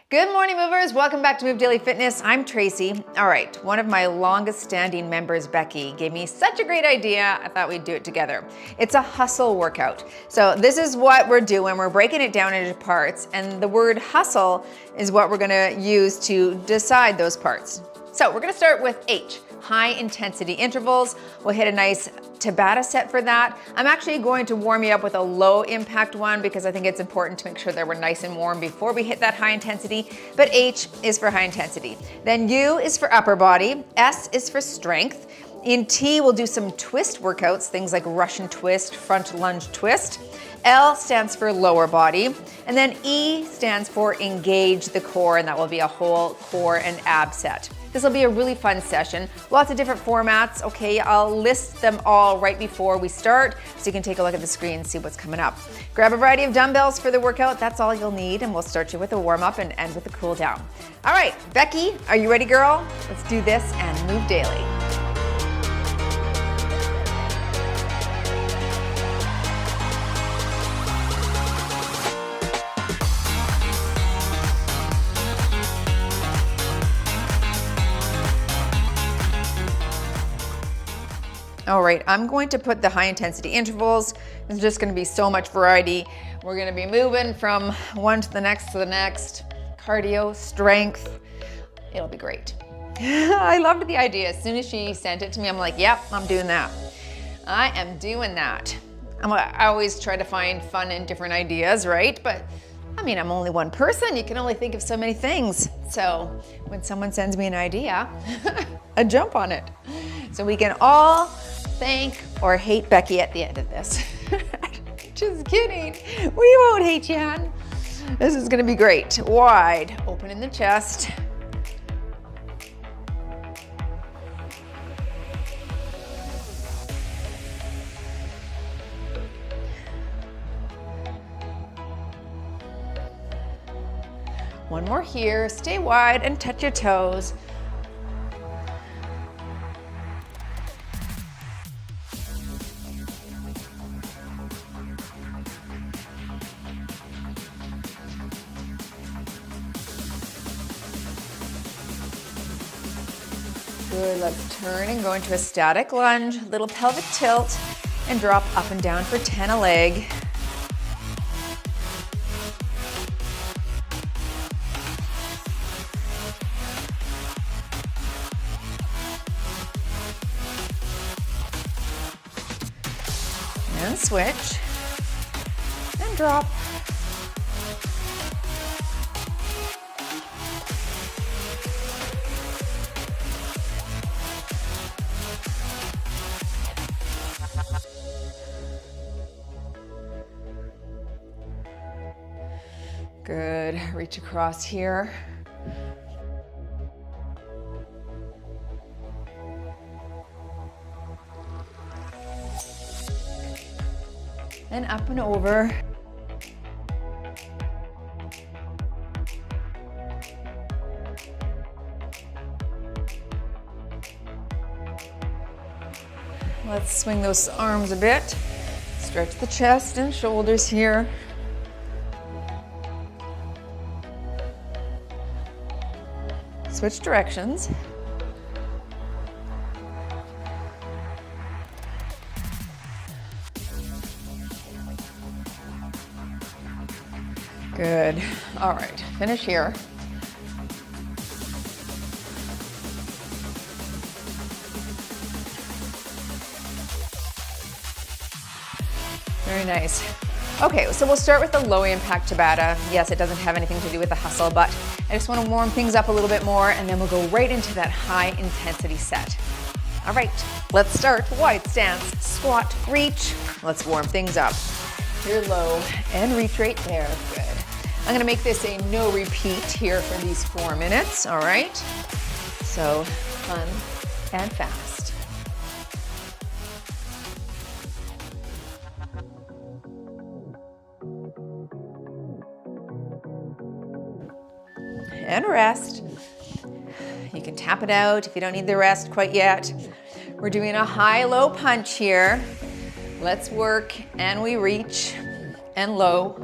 Good morning, movers. Welcome back to Move Daily Fitness. I'm Tracy. All right, one of my longest standing members, Becky, gave me such a great idea. I thought we'd do it together. It's a hustle workout. So this is what we're doing. We're breaking it down into parts, and the word hustle is what we're gonna use to decide those parts. So we're gonna start with H, high intensity intervals. We'll hit a nice tabata set for that. I'm actually going to warm you up with a low impact one because I think it's important to make sure that we're nice and warm before we hit that high intensity. But H is for high intensity. Then U is for upper body. S is for strength. In T, we'll do some twist workouts, things like Russian twist, front lunge twist. L stands for lower body. And then E stands for engage the core, and that will be a whole core and ab set. This will be a really fun session. Lots of different formats. Okay, I'll list them all right before we start so you can take a look at the screen and see what's coming up. Grab a variety of dumbbells for the workout. That's all you'll need, and we'll start you with a warm up and end with a cool down. All right, Becky, are you ready, girl? Let's do this and move daily. All right, I'm going to put the high intensity intervals. There's just gonna be so much variety. We're gonna be moving from one to the next cardio, strength. It'll be great. I loved the idea. As soon as she sent it to me, I'm like, yep, I'm doing that. I am doing that. I always try to find fun and different ideas, right? But I mean, I'm only one person. You can only think of so many things. So when someone sends me an idea, I jump on it. So we can all thank or hate Becky at the end of this. Just kidding. We won't hate you, hon. This is gonna be great. Wide open in the chest. One more here. Stay wide and touch your toes. Good, let's turn and go into a static lunge, little pelvic tilt, and drop up and down for 10 a leg. And switch, and drop. Good, reach across here. And up and over. Let's swing those arms a bit. Stretch the chest and shoulders here. Switch directions. Good. All right, finish here. Very nice. Okay, so we'll start with the low impact tabata. Yes, it doesn't have anything to do with the hustle, but I just want to warm things up a little bit more, and then we'll go right into that high intensity set. All right, let's start. Wide stance, squat, reach. Let's warm things up. Here low and reach right there. Good. I'm gonna make this a no repeat here for these 4 minutes, all right? So fun and fast. And rest. You can tap it out if you don't need the rest quite yet. We're doing a high-low punch here. Let's work, and we reach, and low.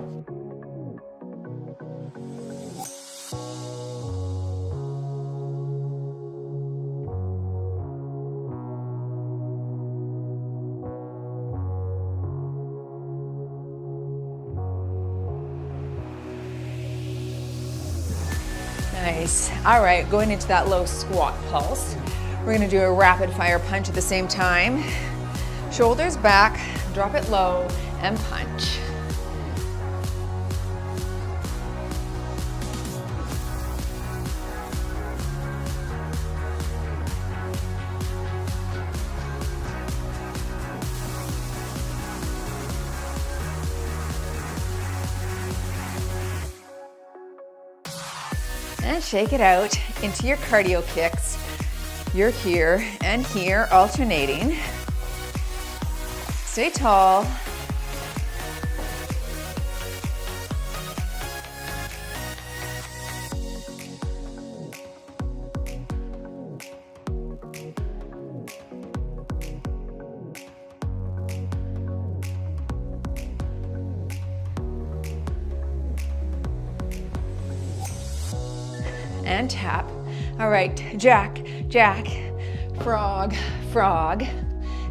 Nice. All right, going into that low squat pulse. We're gonna do a rapid fire punch at the same time. Shoulders back, drop it low, and punch. And shake it out into your cardio kicks. You're here and here, alternating. Stay tall. And tap. All right, jack, jack, frog, frog.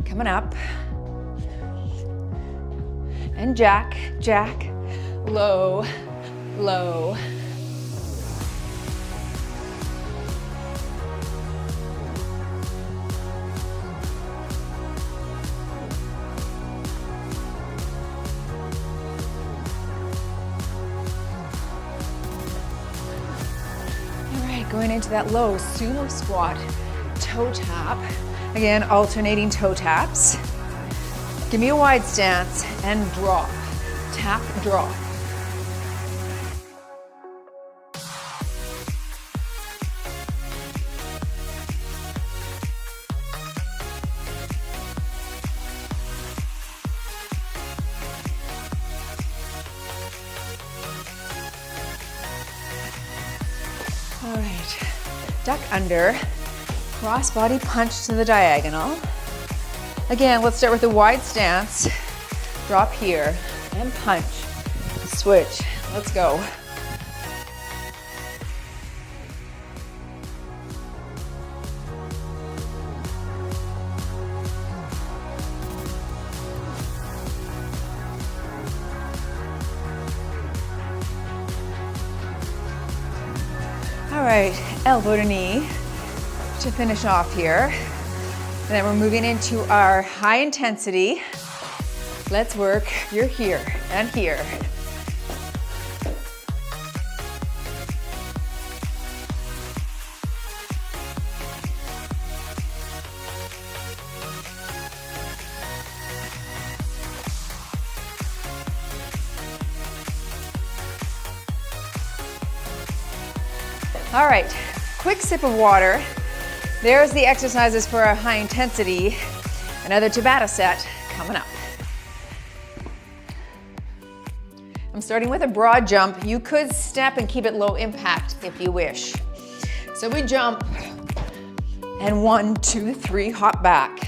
Coming up. And jack, jack, low, low. Going into that low sumo squat, toe tap. Again, alternating toe taps. Give me a wide stance and drop. Tap, drop. All right, duck under, cross body punch to the diagonal. Again, let's start with a wide stance. Drop here and punch, switch, let's go. All right, elbow to knee to finish off here. And then we're moving into our high intensity. Let's work, you're here and here. All right, quick sip of water. There's the exercises for our high intensity. Another tabata set coming up. I'm starting with a broad jump. You could step and keep it low impact if you wish. So we jump and 1, 2, 3, hop back.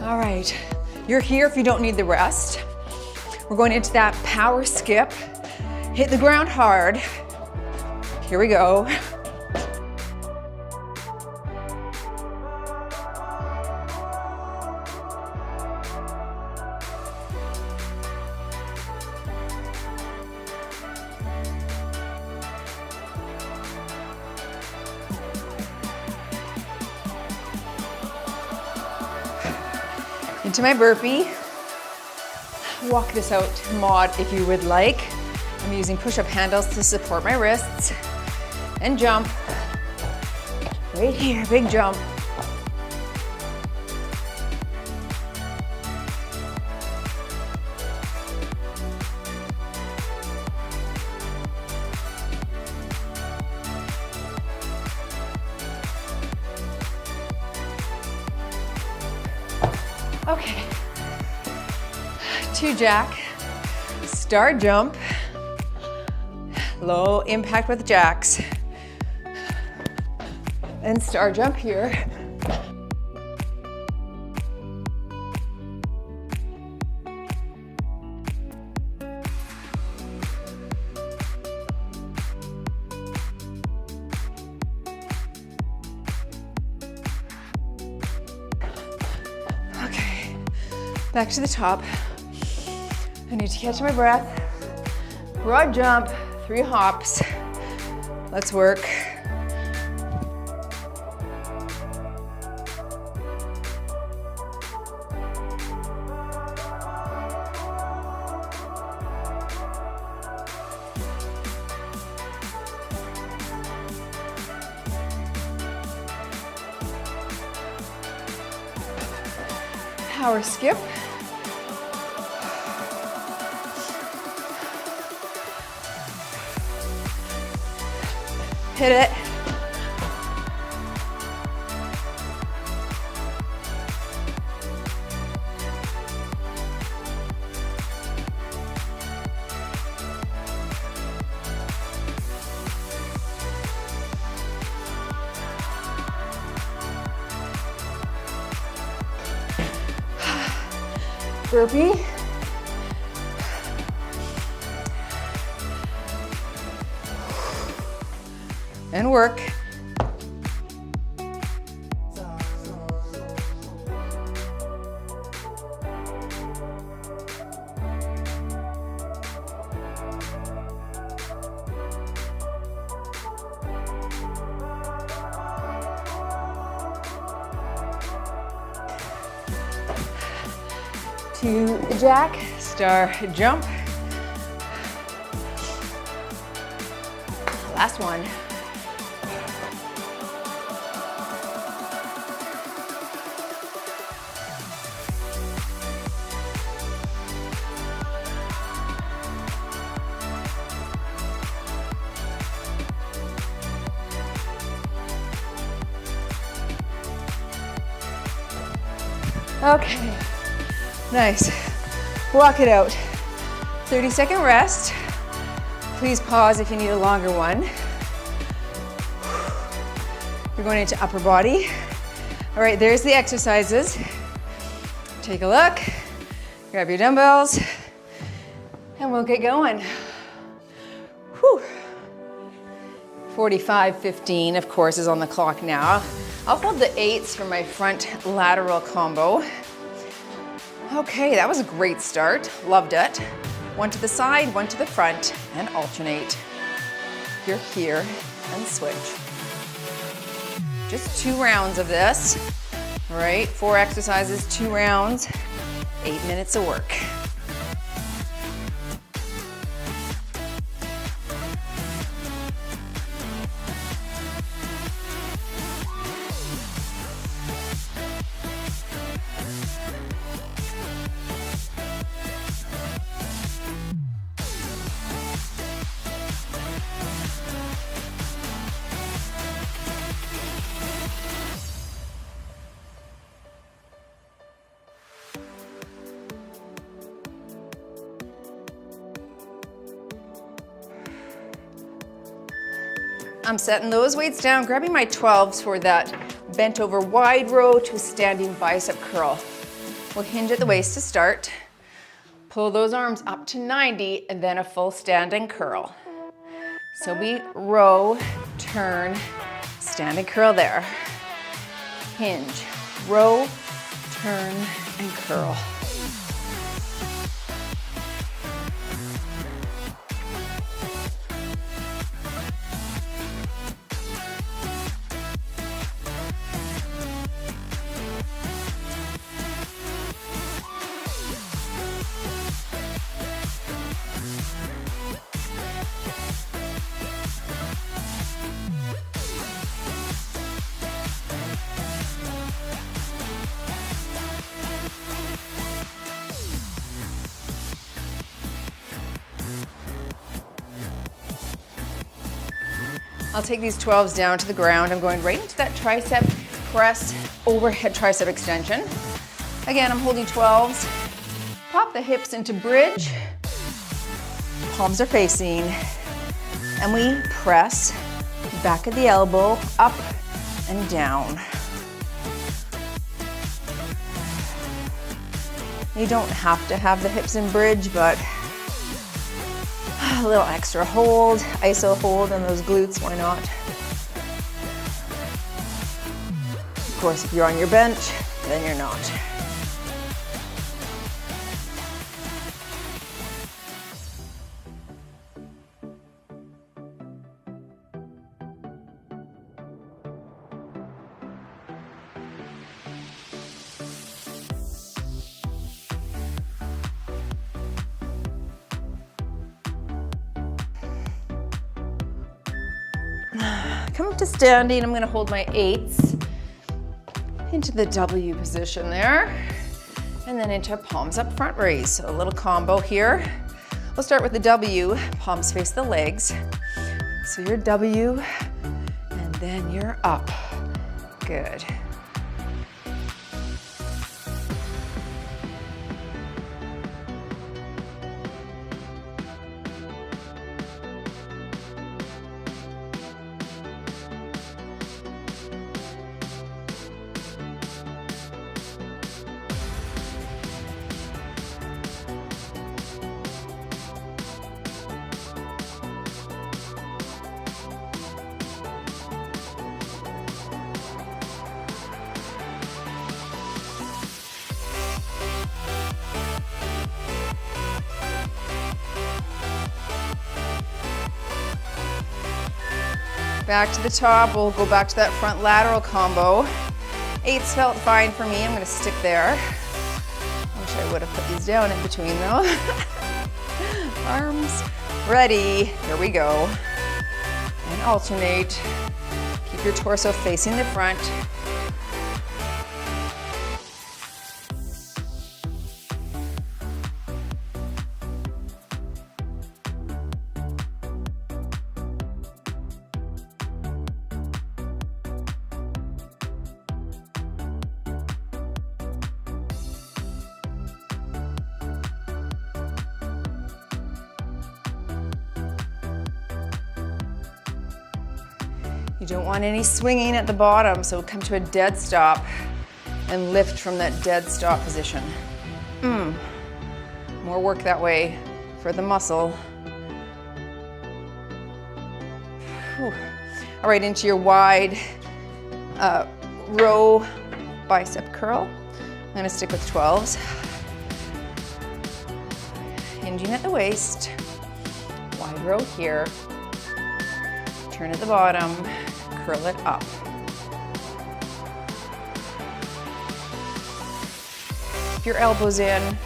All right, you're here if you don't need the rest. We're going into that power skip. Hit the ground hard. Here we go. Into my burpee. Walk this out mod if you would like. I'm using push-up handles to support my wrists. And jump. Right here, big jump. Okay, 2 jack, star jump, low impact with jacks, and star jump here. Back to the top. I need to catch my breath. Broad jump, 3 hops. Let's work. Power skip. Hit it. Burpee. And work. To jack, star, jump. Last one. Okay. Nice. Walk it out. 30-second rest. Please pause if you need a longer one. You're going into upper body. All right, there's the exercises. Take a look. Grab your dumbbells. And we'll get going. Whew. 45:15, of course, is on the clock now. I'll hold the 8s for my front lateral combo. Okay, that was a great start. Loved it. One to the side, one to the front, and alternate. You're here and switch. Just 2 rounds of this. All right, 4 exercises, 2 rounds, 8 minutes of work. I'm setting those weights down, grabbing my 12s for that bent over wide row to a standing bicep curl. We'll hinge at the waist to start. Pull those arms up to 90 and then a full standing curl. So we row, turn, standing curl there. Hinge, row, turn, and curl. I'll take these 12s down to the ground. I'm going right into that tricep press, overhead tricep extension. Again, I'm holding 12s. Pop the hips into bridge. Palms are facing. And we press back of the elbow, up and down. You don't have to have the hips in bridge, but a little extra hold, iso hold on those glutes, why not? Of course, if you're on your bench, then you're not. Come up to standing. I'm going to hold my 8s into the W position there, and then into a palms up front raise. So a little combo here. We'll start with the W, palms face the legs. So your W, and then you're up. Good. Back to the top, we'll go back to that front lateral combo. 8s felt fine for me, I'm gonna stick there. Wish I would have put these down in between though. Arms ready, here we go. And alternate, keep your torso facing the front. You don't want any swinging at the bottom, so come to a dead stop and lift from that dead stop position. More work that way for the muscle. Whew. All right, into your wide row bicep curl. I'm gonna stick with 12s. Hinging at the waist, wide row here. Turn at the bottom, curl it up. Keep your elbows in.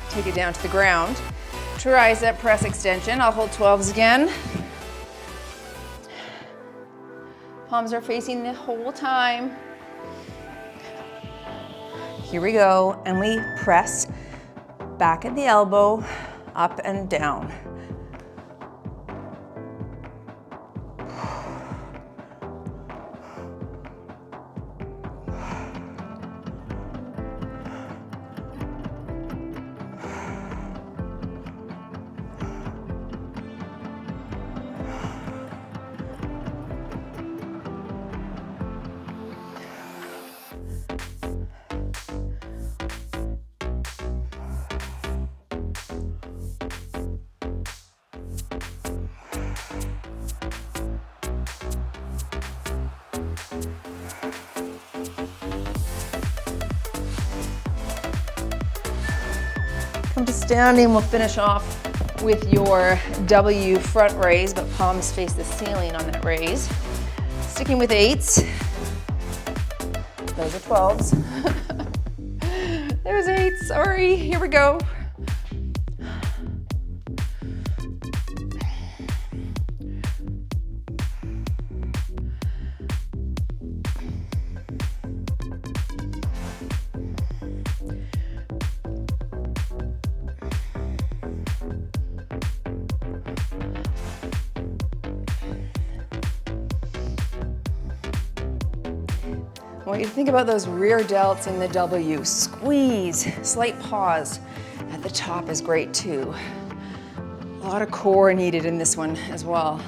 Take it down to the ground. Tricep press extension. I'll hold 12s again. Palms are facing the whole time. Here we go, and we press back at the elbow, up and down. Come to standing, we'll finish off with your W front raise, but palms face the ceiling on that raise. Sticking with 8s. Those are 12s. There's 8s, sorry, here we go. I want you to think about those rear delts in the W. Squeeze, slight pause. At the top is great too. A lot of core needed in this one as well.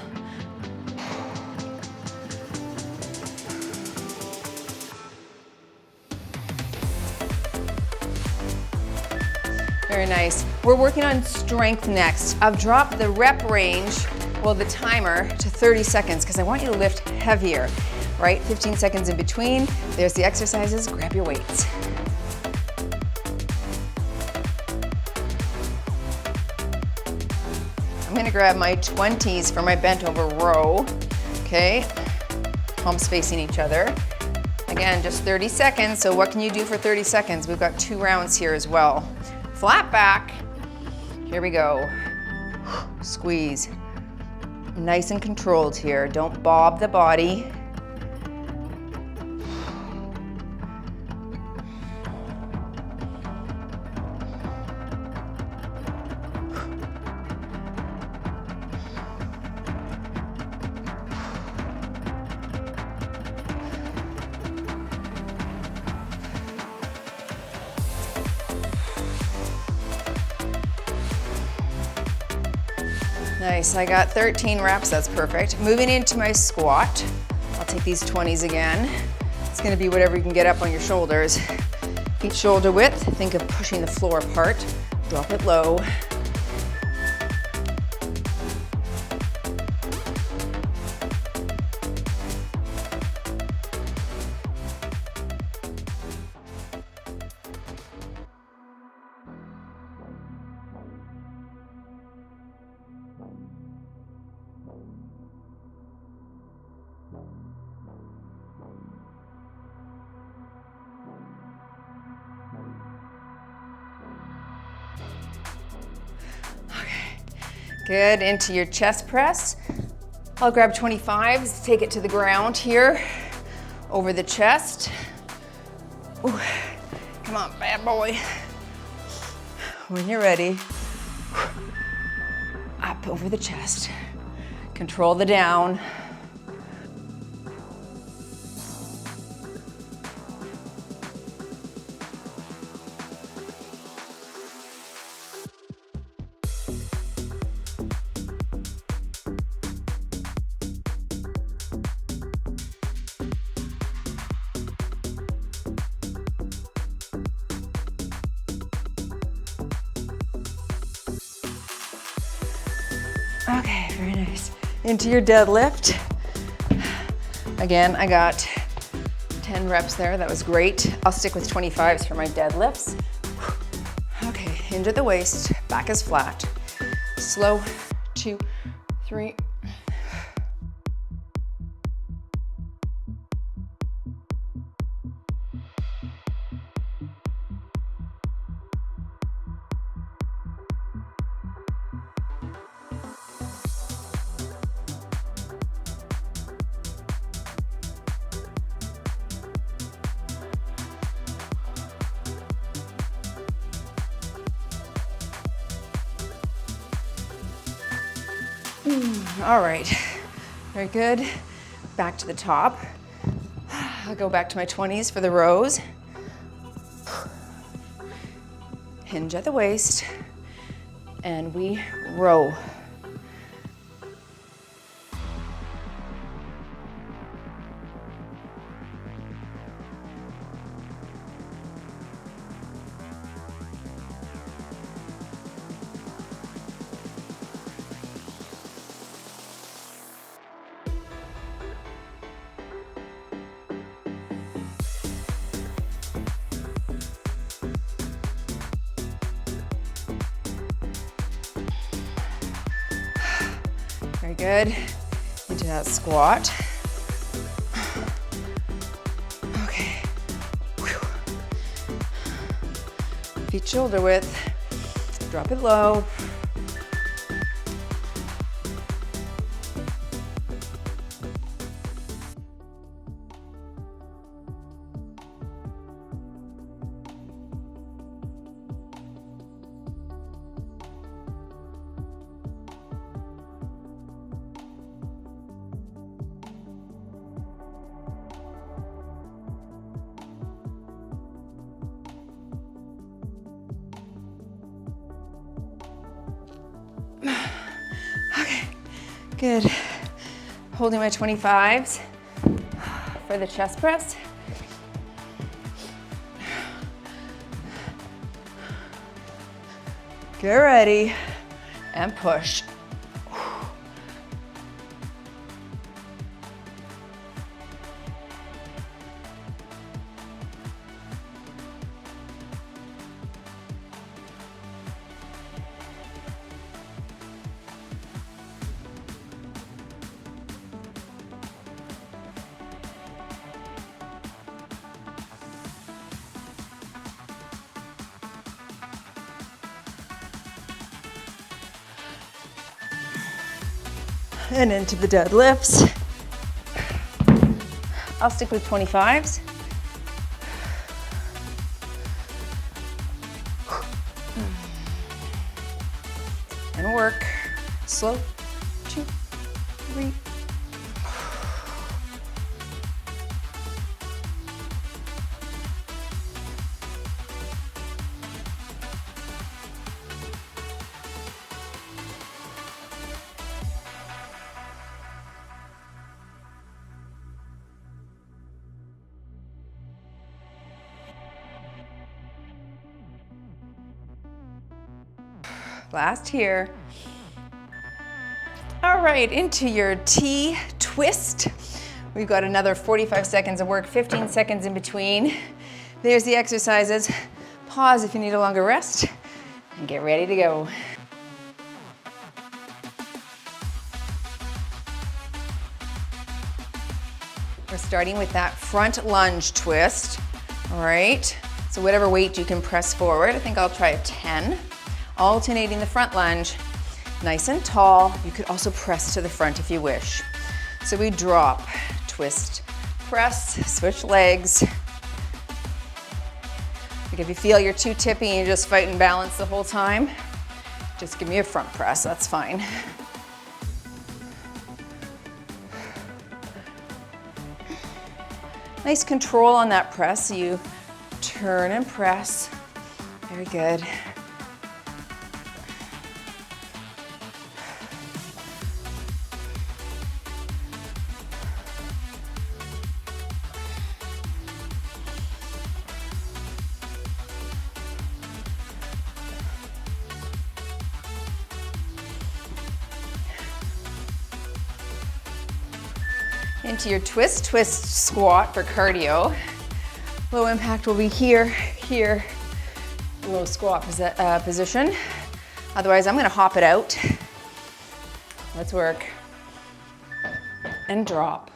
Very nice. We're working on strength next. I've dropped the rep range, well, the timer, to 30 seconds because I want you to lift heavier, right? 15 seconds in between. There's the exercises. Grab your weights. I'm gonna grab my 20s for my bent over row, okay? Palms facing each other. Again, just 30 seconds, so what can you do for 30 seconds? We've got 2 rounds here as well. Flat back, here we go. Squeeze. Nice and controlled here, don't bob the body. Nice, I got 13 reps, that's perfect. Moving into my squat. I'll take these 20s again. It's gonna be whatever you can get up on your shoulders. Feet shoulder width, think of pushing the floor apart. Drop it low. Good, into your chest press. I'll grab 25s, take it to the ground here, over the chest. Ooh. Come on, bad boy. When you're ready, up over the chest. Control the down. Okay, very nice. Into your deadlift. Again, I got 10 reps there, that was great. I'll stick with 25s for my deadlifts. Okay, into the waist, back is flat. Slow, 2, 3. All right, very good. Back to the top. I'll go back to my 20s for the rows. Hinge at the waist, and we row. Very good. Into that squat. Okay. Whew. Feet shoulder width. Drop it low. Okay, good. Holding my 25s for the chest press. Get ready and push. And into the deadlifts. I'll stick with 25s. And work. Slow. 2, 3. Last here. All right, into your T twist. We've got another 45 seconds of work, 15 seconds in between. There's the exercises. Pause if you need a longer rest and get ready to go. We're starting with that front lunge twist. All right, so whatever weight you can press forward. I think I'll try a 10. Alternating the front lunge, nice and tall. You could also press to the front if you wish. So we drop, twist, press, switch legs. Like if you feel you're too tippy and you're just fighting balance the whole time, just give me a front press, that's fine. Nice control on that press, so you turn and press. Very good. Into your twist, twist squat for cardio. Low impact will be here, here, low squat position. Otherwise, I'm gonna hop it out. Let's work. And drop.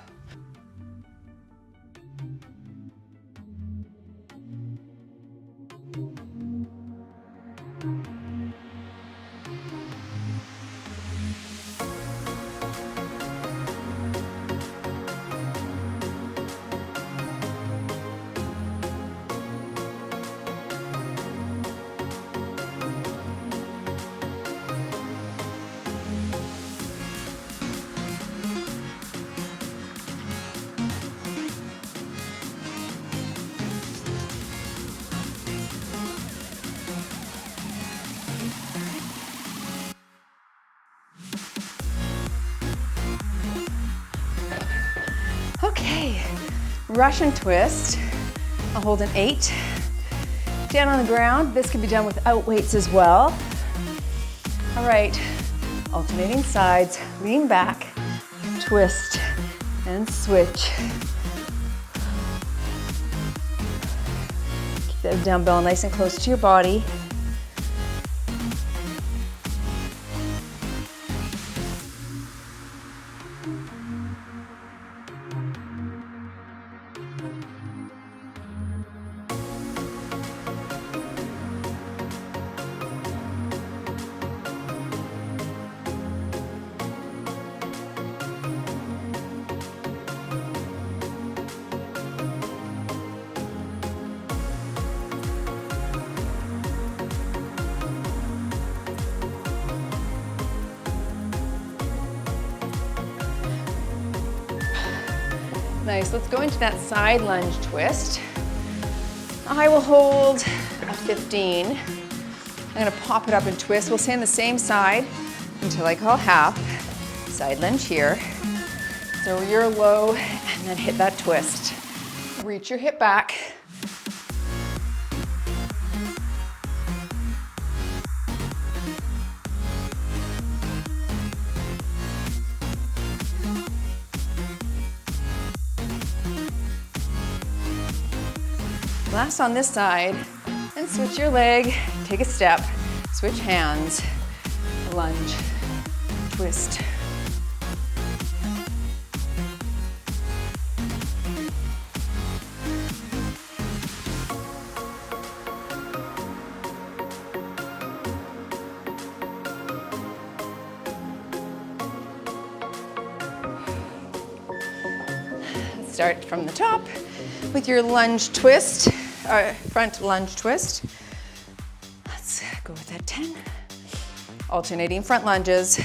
Okay, Russian twist. I'll hold an 8. Down on the ground. This can be done without weights as well. All right, alternating sides, lean back, twist, and switch. Keep that dumbbell nice and close to your body. Nice, let's go into that side lunge twist. I will hold a 15. I'm gonna pop it up and twist. We'll stay on the same side until I call half. Side lunge here. So you're low and then hit that twist. Reach your hip back. Last on this side, and switch your leg, take a step, switch hands, lunge, twist. Start from the top with your lunge twist, front lunge twist. Let's go with that 10. Alternating front lunges,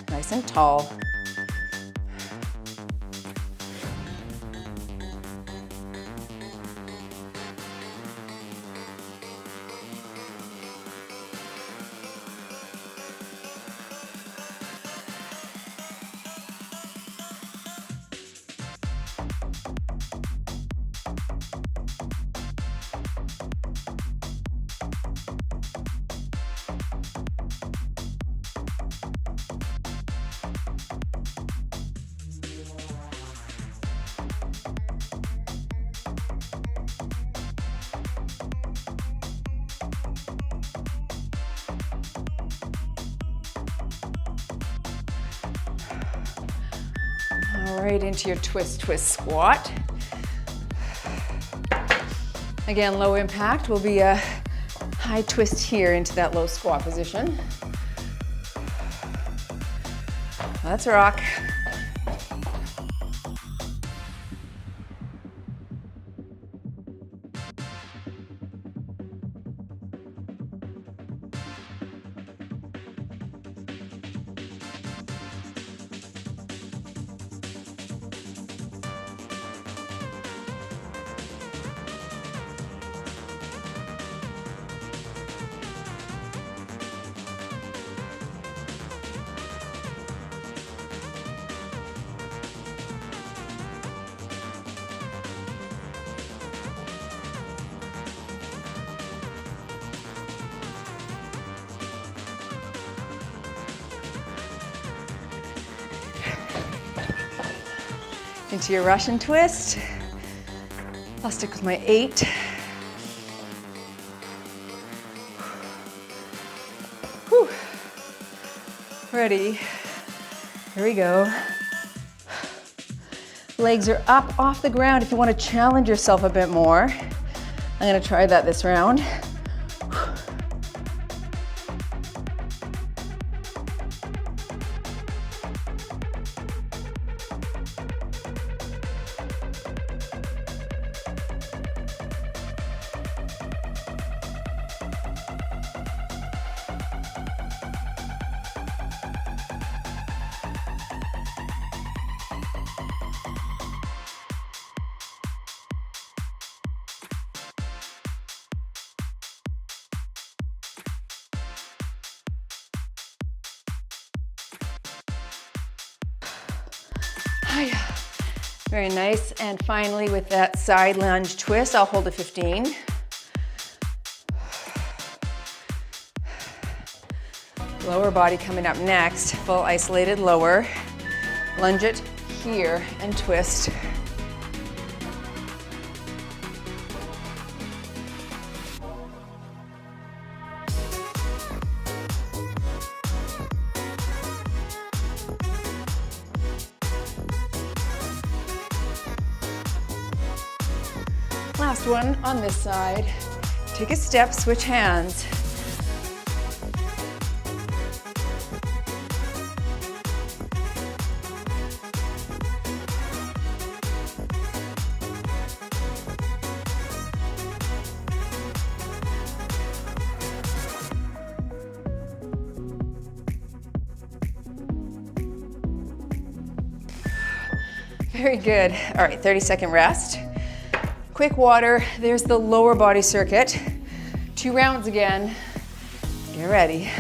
nice and tall. All right, into your twist, twist, squat. Again, low impact will be a high twist here into that low squat position. Let's rock. Into your Russian twist. I'll stick with my 8. Whew. Ready. Here we go. Legs are up off the ground if you want to challenge yourself a bit more. I'm going to try that this round. Very nice. And finally, with that side lunge twist, I'll hold a 15. Lower body coming up next, full isolated lower. Lunge it here and twist. Last one on this side. Take a step, switch hands. Very good. All right, 30-second rest. Quick water, there's the lower body circuit. 2 rounds again. Get ready.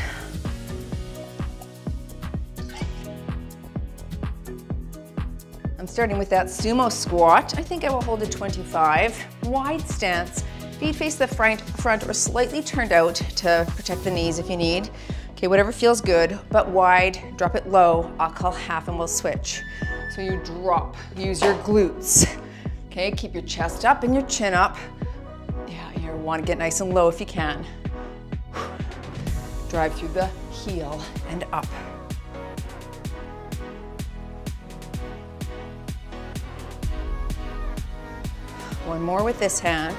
I'm starting with that sumo squat. I think I will hold a 25. Wide stance, feet face the front or slightly turned out to protect the knees if you need. Okay, whatever feels good, but wide, drop it low. I'll call half and we'll switch. So you drop, use your glutes. Okay, keep your chest up and your chin up. Yeah, you want to get nice and low if you can. Drive through the heel and up. One more with this hand,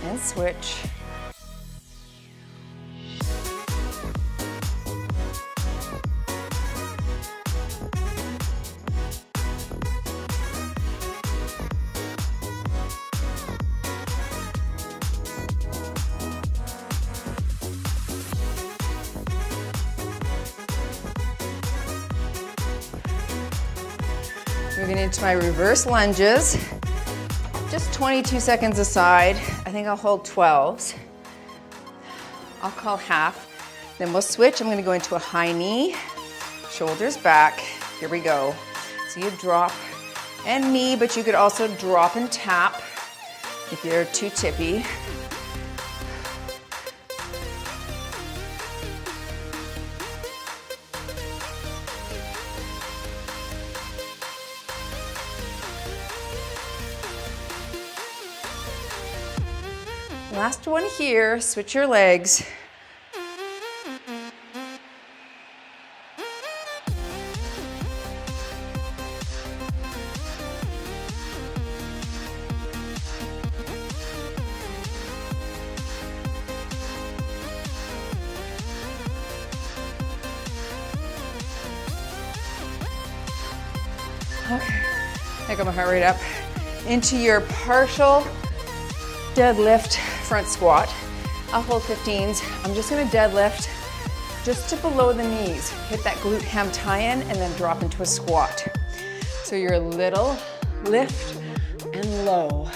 and switch. Moving into my reverse lunges. Just 22 seconds aside. I think I'll hold 12s. I'll call half. Then we'll switch. I'm going to go into a high knee, shoulders back. Here we go. So you drop and knee, but you could also drop and tap if you're too tippy. Last one here, switch your legs. Okay, I got my heart rate up. Into your partial deadlift front squat. I'll hold 15s. I'm just gonna deadlift just to below the knees. Hit that glute ham tie-in and then drop into a squat. So you're a little lift and low.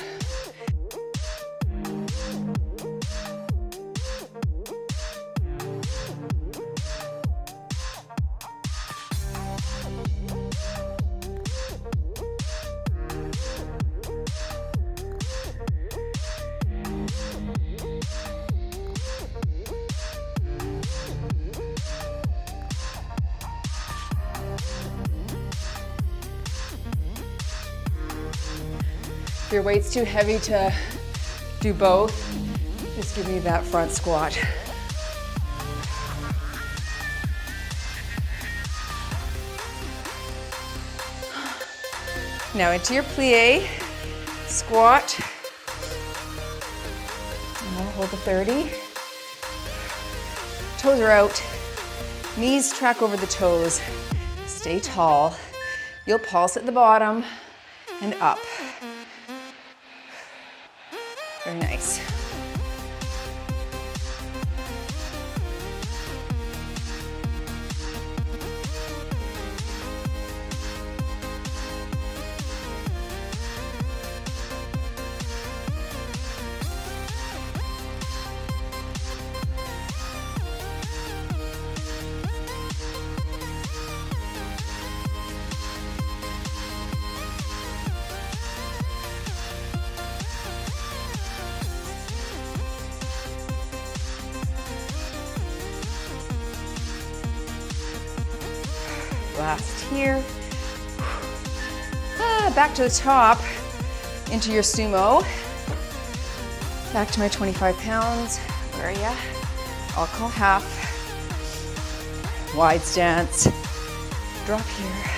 If your weight's too heavy to do both, just give me that front squat. Now into your plie, squat. And we'll hold the 30. Toes are out. Knees track over the toes. Stay tall. You'll pulse at the bottom and up. Very nice. Last here. Back to the top, into your sumo. Back to my 25 pounds. Where are ya? I'll call half. Wide stance. Drop here.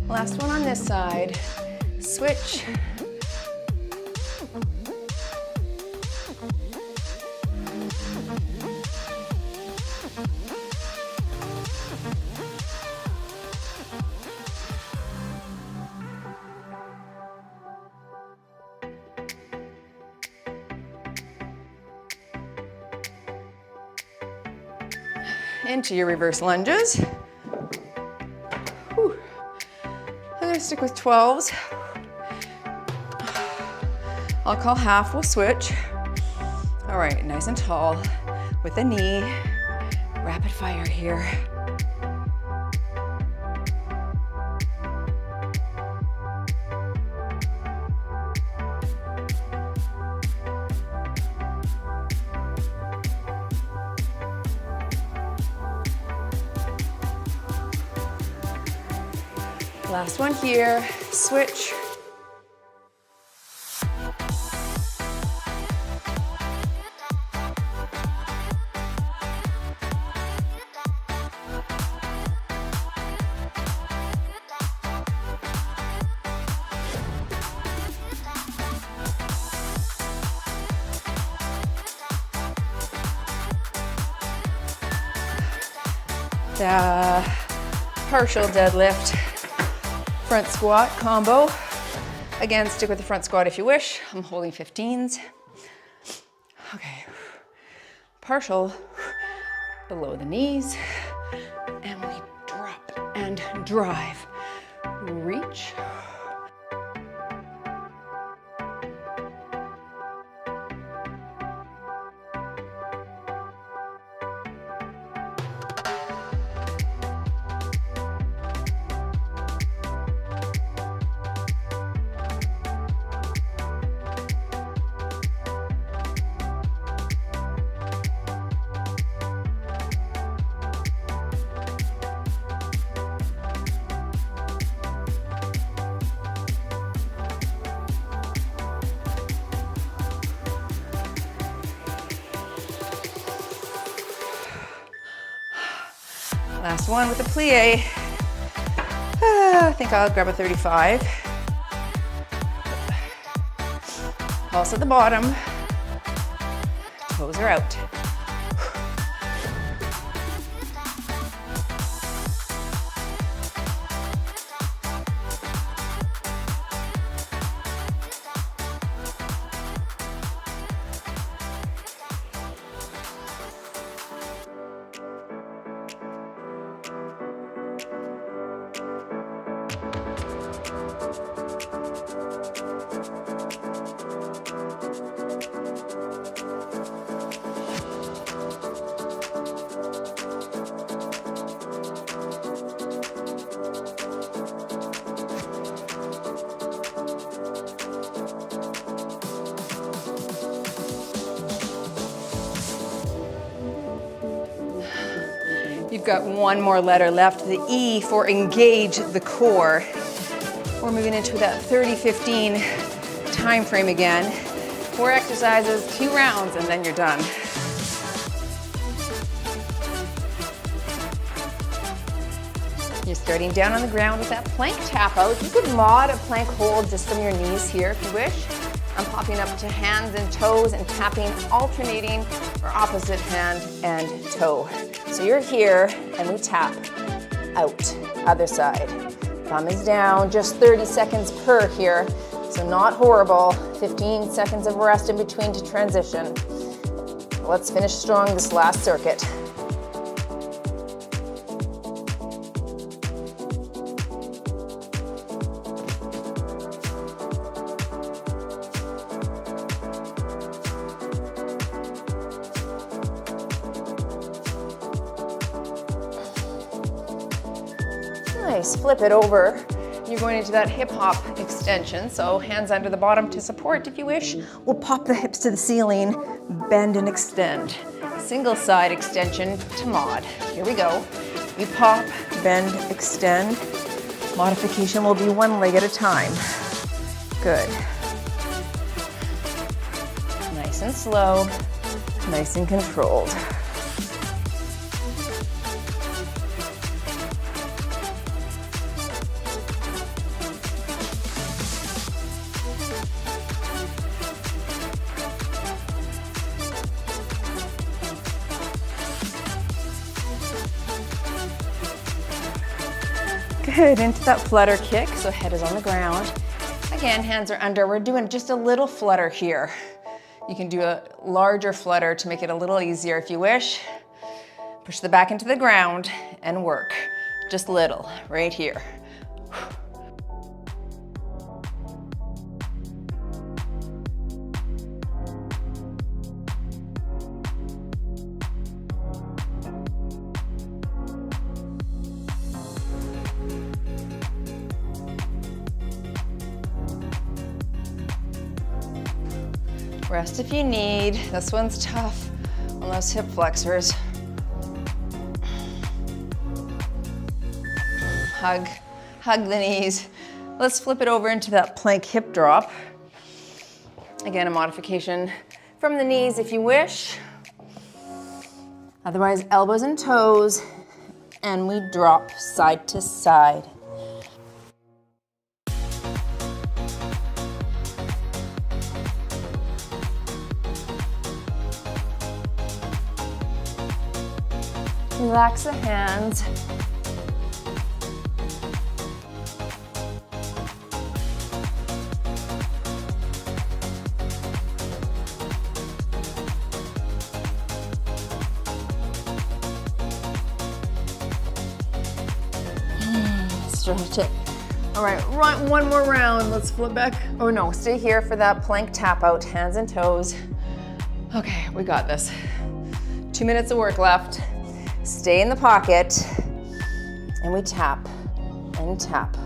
Last one on this side. Switch. Into your reverse lunges. Whew. I'm gonna stick with 12s. I'll call half, we'll switch. All right, nice and tall with the knee. Rapid fire here. Last one here, switch. The partial deadlift, front squat combo. Again, stick with the front squat if you wish. I'm holding 15s. Okay, partial below the knees, and we drop and drive. Reach. Last one with the plie. I think I'll grab a 35. Pulse at the bottom. Toes are out. You've got one more letter left, the E for engage the core. We're moving into that 30-15 time frame again. 4 exercises, 2 rounds, and then you're done. You're starting down on the ground with that plank tap out. You could mod a plank hold just from your knees here if you wish. I'm popping up to hands and toes and tapping, alternating, or opposite hand and toe. So you're here and we tap out, other side. Thumb is down, just 30 seconds per here. So not horrible, 15 seconds of rest in between to transition. Let's finish strong this last circuit. Nice, flip it over. You're going into that hip hop extension, so hands under the bottom to support if you wish. We'll pop the hips to the ceiling, bend and extend. Single side extension to mod. Here we go. You pop, bend, extend. Modification will be one leg at a time. Good. Nice and slow, nice and controlled. Good, into that flutter kick, so head is on the ground. Again, hands are under. We're doing just a little flutter here. You can do a larger flutter to make it a little easier if you wish. Push the back into the ground and work. Just little, right here. Rest if you need. This one's tough on those hip flexors. Hug hug the knees. Let's flip it over into that plank hip drop. Again, a modification from the knees if you wish. Otherwise, elbows and toes, and we drop side to side. Relax the hands. Stretch it. All right, one more round. Let's flip back. Oh no, stay here for that plank tap out, hands and toes. Okay, we got this. 2 minutes of work left. Stay in the pocket, and we tap and tap.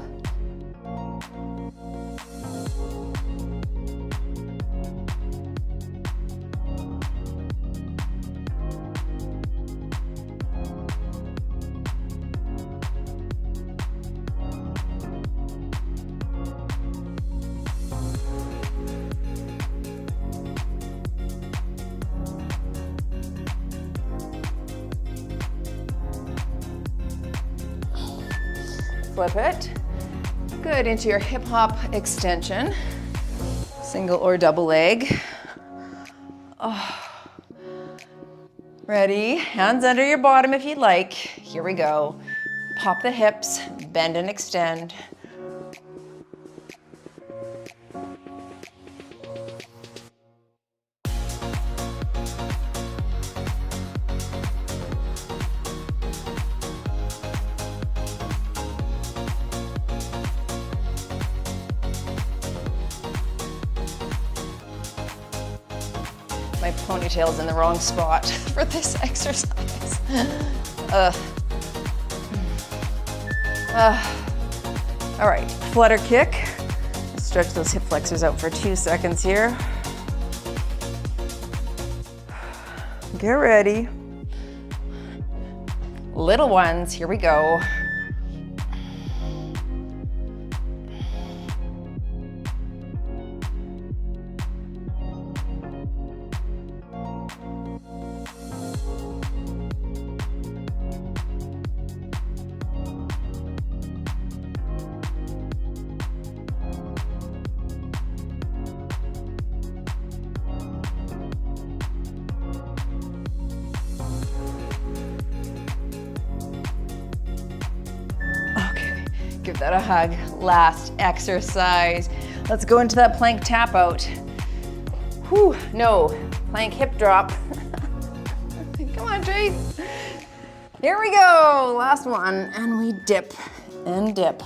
Flip it. Good, into your hip hop extension. Single or double leg. Oh. Ready? Hands under your bottom if you'd like. Here we go. Pop the hips, bend and extend. My ponytail's in the wrong spot for this exercise. All right, flutter kick. Stretch those hip flexors out for 2 seconds here. Get ready. Little ones, here we go. Give that a hug. Last exercise. Let's go into that plank tap out. Whew, no, plank hip drop. Come on, Trace. Here we go, last one. And we dip and dip.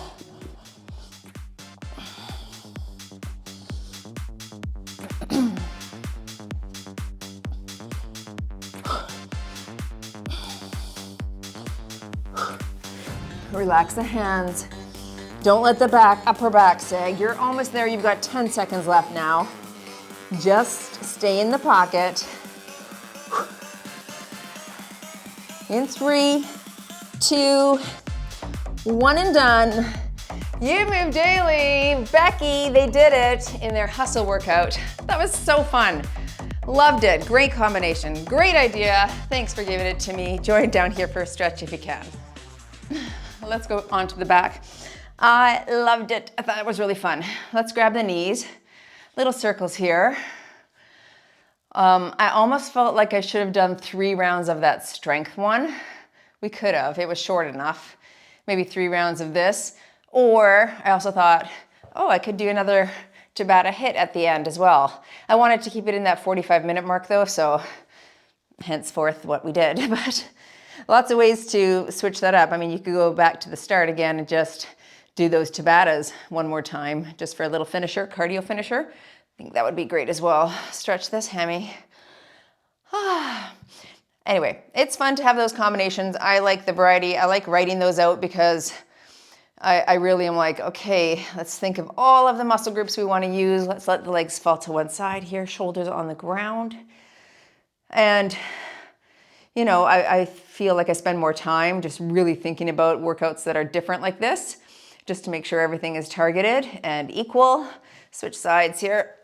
Relax the hands. Don't let the upper back sag. You're almost there. You've got 10 seconds left now. Just stay in the pocket. In 3, 2, 1 and done. You Move Daily. Becky, they did it in their hustle workout. That was so fun. Loved it. Great combination. Great idea. Thanks for giving it to me. Join down here for a stretch if you can. Let's go on to the back. I loved it. I thought it was really fun. Let's grab the knees. Little circles here. I almost felt like I should have done 3 rounds of that strength one. We could have. It was short enough. Maybe 3 rounds of this. Or I also thought, oh, I could do another tabata hit at the end as well. I wanted to keep it in that 45-minute mark though, so henceforth what we did. But lots of ways to switch that up. I mean, you could go back to the start again and just do those tabatas one more time, just for a little finisher, cardio finisher. I think that would be great as well. Stretch this hammy. Anyway, it's fun to have those combinations. I like the variety. I like writing those out because I really am like, okay, let's think of all of the muscle groups we want to use. Let's let the legs fall to one side here, shoulders on the ground. And you know, I feel like I spend more time just really thinking about workouts that are different like this. just to make sure everything is targeted and equal. Switch sides here.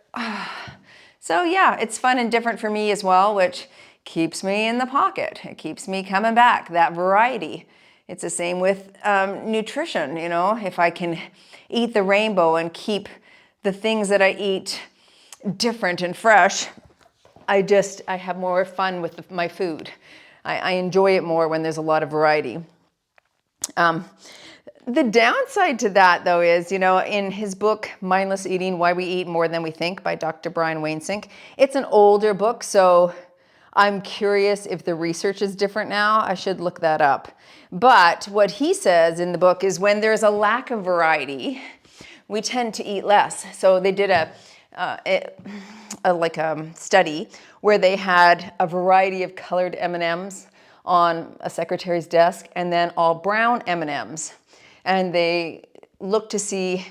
So yeah, it's fun and different for me as well, which keeps me in the pocket. It keeps me coming back, that variety. It's the same with nutrition, you know, if I can eat the rainbow and keep the things that I eat different and fresh, I have more fun with my food. I enjoy it more when there's a lot of variety. The downside to that, though, is, you know, in his book, Mindless Eating, Why We Eat More Than We Think by Dr. Brian Wainsink, it's an older book, so I'm curious if the research is different now. I should look that up. But what he says in the book is when there's a lack of variety, we tend to eat less. So they did a study where they had a variety of colored M&Ms on a secretary's desk and then all brown M&Ms. And they looked to see,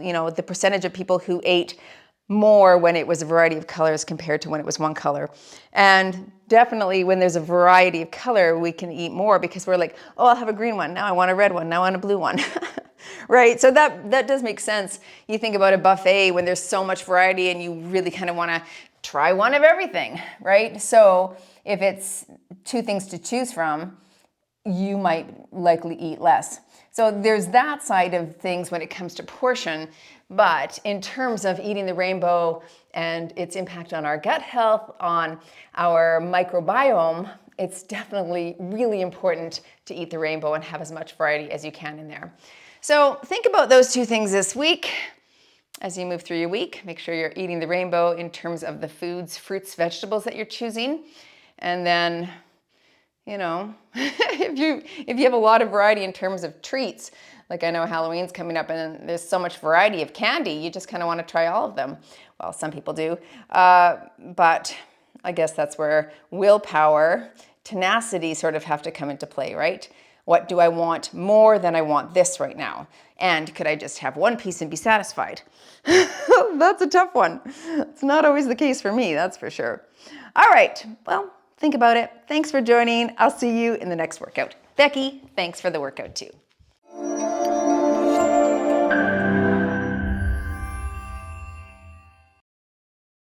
you know, the percentage of people who ate more when it was a variety of colors compared to when it was one color. And definitely when there's a variety of color, we can eat more because we're like, oh, I'll have a green one. Now I want a red one. Now I want a blue one. Right? So that does make sense. You think about a buffet when there's so much variety and you really kind of want to try one of everything, right? So if it's two things to choose from, you might likely eat less. So there's that side of things when it comes to portion, but in terms of eating the rainbow and its impact on our gut health, on our microbiome, it's definitely really important to eat the rainbow and have as much variety as you can in there. So think about those two things this week. As you move through your week, make sure you're eating the rainbow in terms of the foods, fruits, vegetables that you're choosing. And then, you know, if you have a lot of variety in terms of treats, like I know Halloween's coming up and there's so much variety of candy, you just kind of want to try all of them. Well, some people do. But I guess that's where willpower, tenacity sort of have to come into play, right? What do I want more than I want this right now? And could I just have one piece and be satisfied? That's a tough one. It's not always the case for me, that's for sure. All right, well, think about it. Thanks for joining. I'll see you in the next workout. Becky, thanks for the workout too.